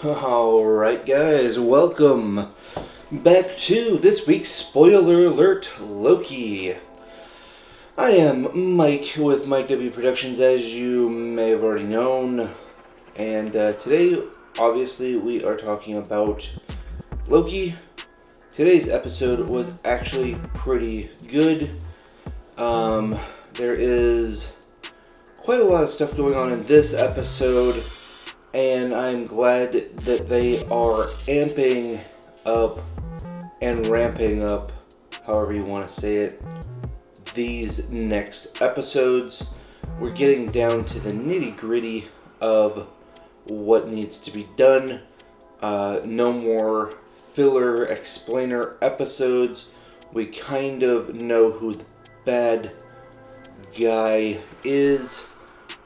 Alright guys, welcome back to this week's Spoiler Alert Loki. I am Mike with Mike W Productions, as you may have already known, and today obviously we are talking about Loki. Today's episode was actually pretty good. There is quite a lot of stuff going on in this episode, and I'm glad that they are amping up and ramping up, however you want to say it, these next episodes. We're getting down to the nitty-gritty of what needs to be done. No more filler explainer episodes. We kind of know who the bad guy is,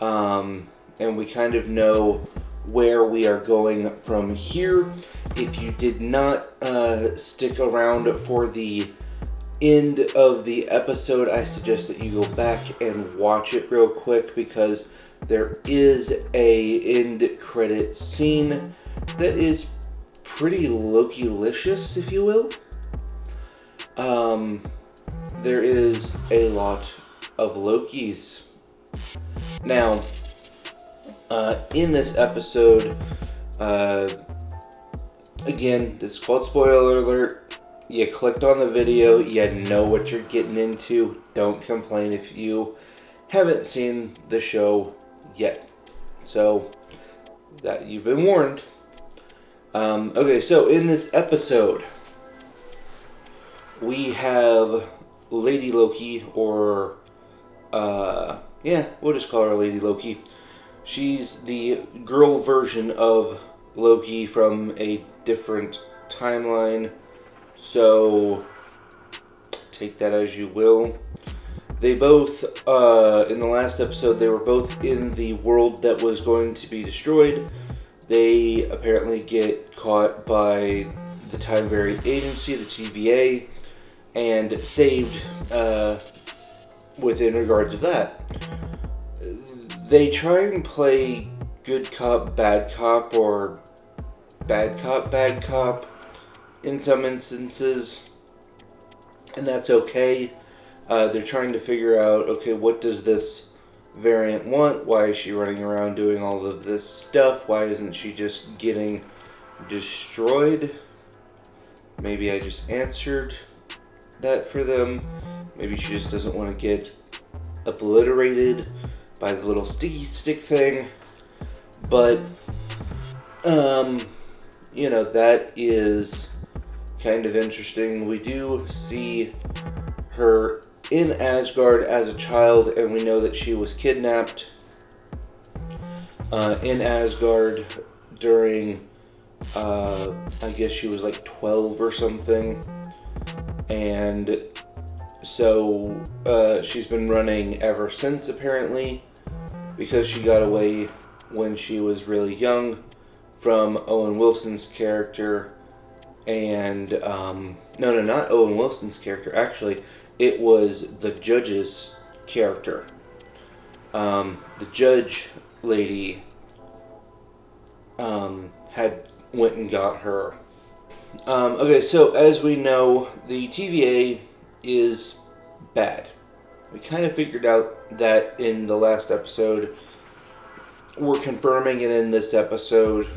and we kind of know where we are going from here. If you did not stick around for the end of the episode, I suggest that you go back and watch it real quick, because there is a end credit scene that is pretty Loki-licious, if you will. There is a lot of Lokis. Now, in this episode, again, this is called Spoiler Alert. You clicked on the video, you know what you're getting into. Don't complain if you haven't seen the show yet. So, that you've been warned. Okay, so in this episode, we have Lady Loki, or, we'll just call her Lady Loki. She's the girl version of Loki from a different timeline, so take that as you will. They both, in the last episode, they were both in the world that was going to be destroyed. They apparently get caught by the Time Variant Agency, the TVA, and saved within regards of that. They try and play good cop, bad cop, or bad cop in some instances, and that's okay. They're trying to figure out, okay, what does this variant want? Why is she running around doing all of this stuff? Why isn't she just getting destroyed? Maybe I just answered that for them. Maybe she just doesn't want to get obliterated by the little sticky stick thing. But, that is kind of interesting. We do see her in Asgard as a child, and we know that she was kidnapped in Asgard during, I guess she was like 12 or something. And so she's been running ever since, apparently, because she got away when she was really young from Owen Wilson's character. And no, not Owen Wilson's character, actually. It was the judge's character. The judge lady had went and got her. Okay, so as we know, the TVA is bad. We kind of figured out that in the last episode. We're confirming it in this episode.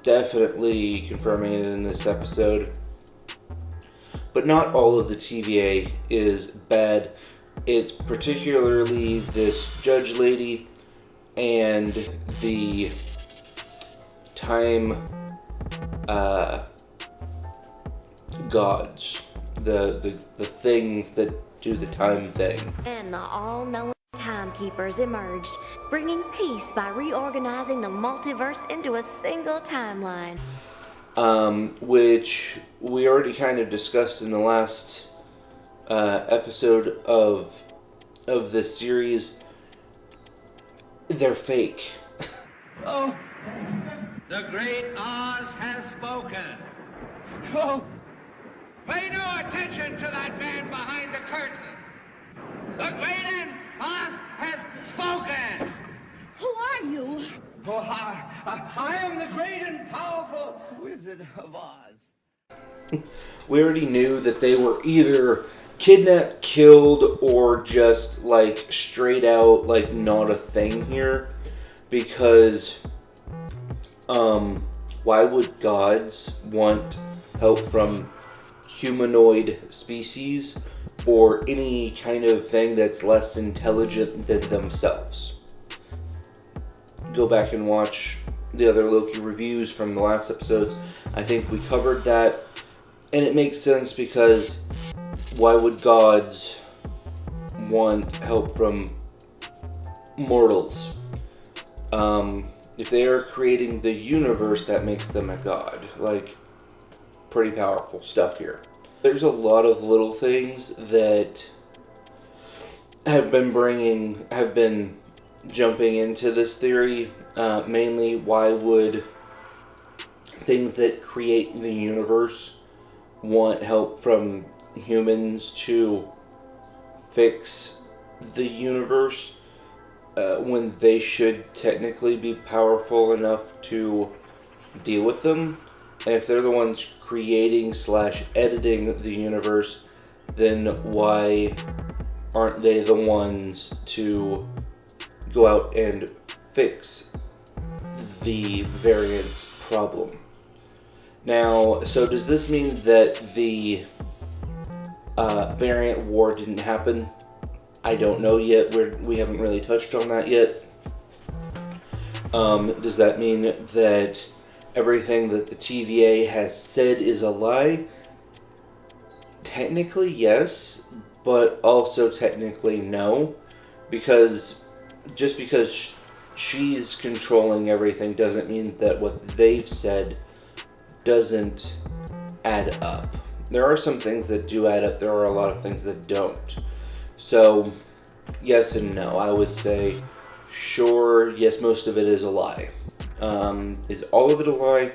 Definitely confirming it in this episode. But not all of the TVA is bad. It's particularly this judge lady and the time gods, the things that do the time thing. And the all-knowing timekeepers emerged, bringing peace by reorganizing the multiverse into a single timeline. Which we already kind of discussed in the last episode of this series. They're fake. Oh, the great Oz has spoken. Oh, pay no attention to that man behind the curtain. The great Oz has spoken. Who are you? Oh, I am the great and powerful Wizard of Oz. We already knew that they were either kidnapped, killed, or just like straight out like not a thing here, because why would gods want help from humanoid species or any kind of thing that's less intelligent than themselves? Go back and watch the other Loki reviews from the last episodes. I think we covered that, and it makes sense because why would gods want help from mortals? If they are creating the universe, that makes them a god. Like, pretty powerful stuff here. There's a lot of little things that have been jumping into this theory. Mainly, why would things that create the universe want help from humans to fix the universe when they should technically be powerful enough to deal with them? And if they're the ones creating / editing the universe, then why aren't they the ones to go out and fix the variance problem? Now, so does this mean that the variant war didn't happen? I don't know yet. We haven't really touched on that yet. Does that mean that everything that the TVA has said is a lie? Technically, yes, but also technically no, because just because she's controlling everything doesn't mean that what they've said doesn't add up. There are some things that do add up, there are a lot of things that don't. So, yes and no. I would say, sure, yes, most of it is a lie. Is all of it a lie?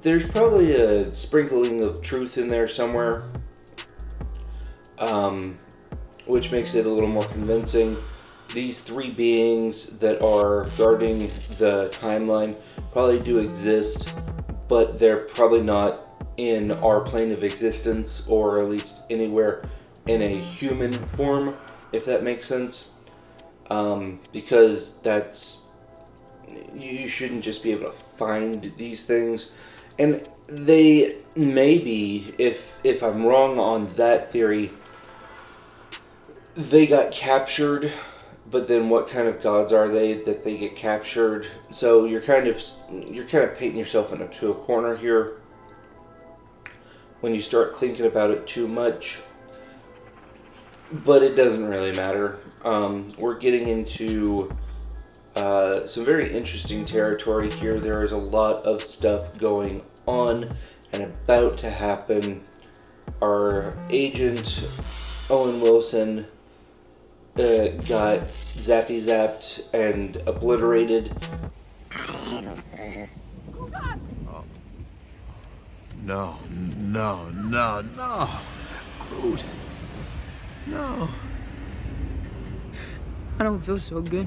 There's probably a sprinkling of truth in there somewhere, which makes it a little more convincing. These three beings that are guarding the timeline probably do exist, but they're probably not in our plane of existence, or at least anywhere in a human form, if that makes sense. Because you shouldn't just be able to find these things. And they may be, if I'm wrong on that theory, they got captured, but then what kind of gods are they that they get captured? So you're kind of painting yourself into a corner here when you start thinking about it too much. But it doesn't really matter. We're getting into some very interesting territory here. There is a lot of stuff going on and about to happen. Our agent, Owen Wilson, got zapped and obliterated. No. Groot. No. I don't feel so good.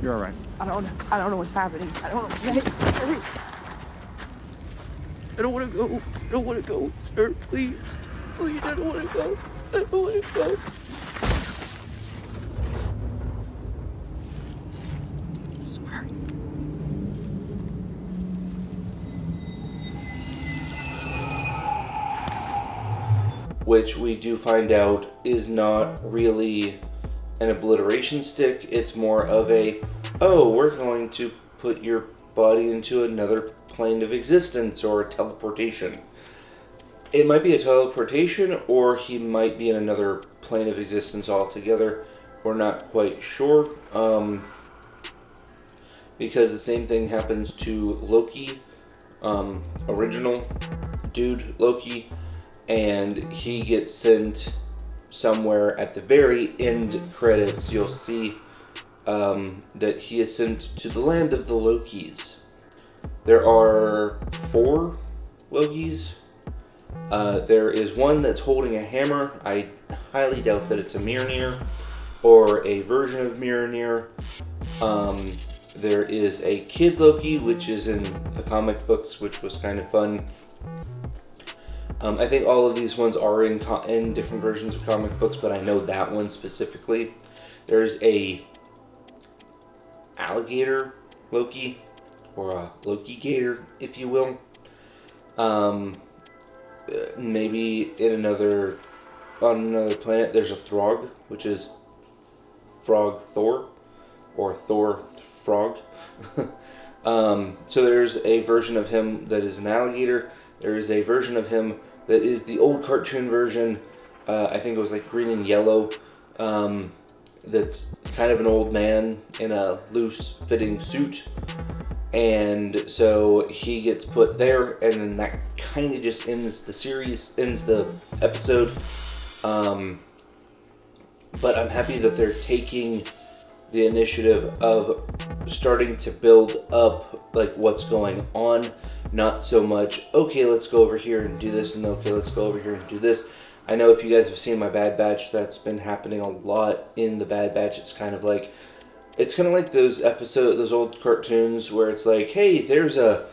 You're all right. I don't know what's happening. I don't know. Hurry. I don't want to go. I don't want to go, sir. Please. Please, I don't want to go. I don't want to go. I'm sorry. Which we do find out is not really an obliteration stick. It's more of a, oh, we're going to put your body into another plane of existence, or teleportation. It might be a teleportation, or he might be in another plane of existence altogether. We're not quite sure. Because the same thing happens to Loki, original dude Loki, and he gets sent somewhere at the very end credits. You'll see that he is sent to the land of the Lokis. There are 4 Lokis. There is one that's holding a hammer. I highly doubt that it's a Mjolnir or a version of Mjolnir. There is a Kid Loki, which is in the comic books, which was kind of fun. I think all of these ones are in different versions of comic books, but I know that one specifically. There's a alligator Loki, or a Loki gator, if you will. Maybe on another planet, there's a Throg, which is Frog Thor, or Thor Frog. So there's a version of him that is an alligator. There is a version of him that is the old cartoon version. I think it was like green and yellow. That's kind of an old man in a loose-fitting suit. And so he gets put there, and then that kind of just ends the episode. But I'm happy that they're taking the initiative of starting to build up like what's going on. Not so much, okay, let's go over here and do this, and okay, let's go over here and do this. I know if you guys have seen my Bad Batch, that's been happening a lot in the Bad Batch. It's kind of like those old cartoons where it's like, hey, there's a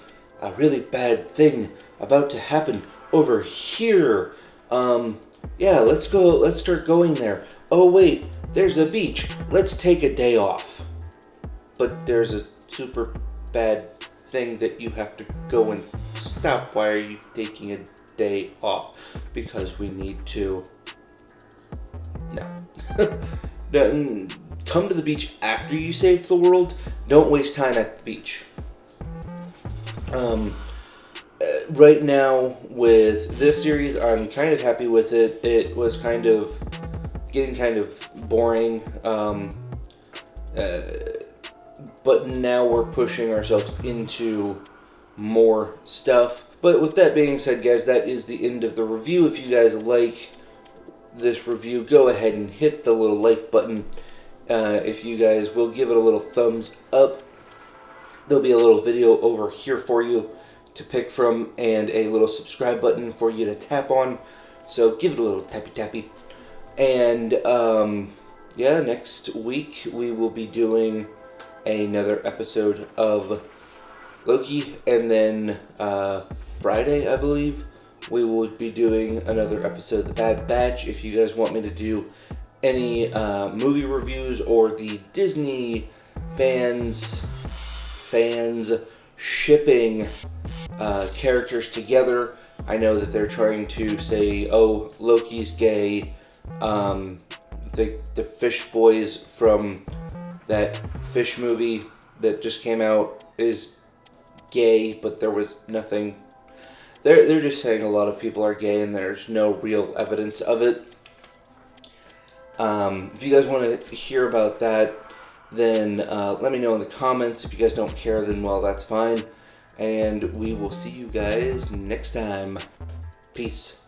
really bad thing about to happen over here. Yeah, let's start going there. Oh wait, there's a beach. Let's take a day off. But there's a super bad thing that you have to go and stop. Why are you taking a day off? Because we need to. No. Come to the beach after you save the world. Don't waste time at the beach. Right now with this series, I'm kind of happy with it. It was getting kind of boring. But now we're pushing ourselves into more stuff. But with that being said, guys, that is the end of the review. If you guys like this review, go ahead and hit the little like button. If you guys will give it a little thumbs up, there'll be a little video over here for you to pick from, and a little subscribe button for you to tap on. So give it a little tappy tappy. And yeah, next week we will be doing another episode of Loki, and then Friday, I believe, we will be doing another episode of The Bad Batch. If you guys want me to do any movie reviews, or the Disney fans shipping characters together. I know that they're trying to say, oh, Loki's gay. The fish boys from that fish movie that just came out is gay, but there was nothing. They're just saying a lot of people are gay, and there's no real evidence of it. If you guys want to hear about that, then let me know in the comments. If you guys don't care, then well, that's fine. And we will see you guys next time. Peace.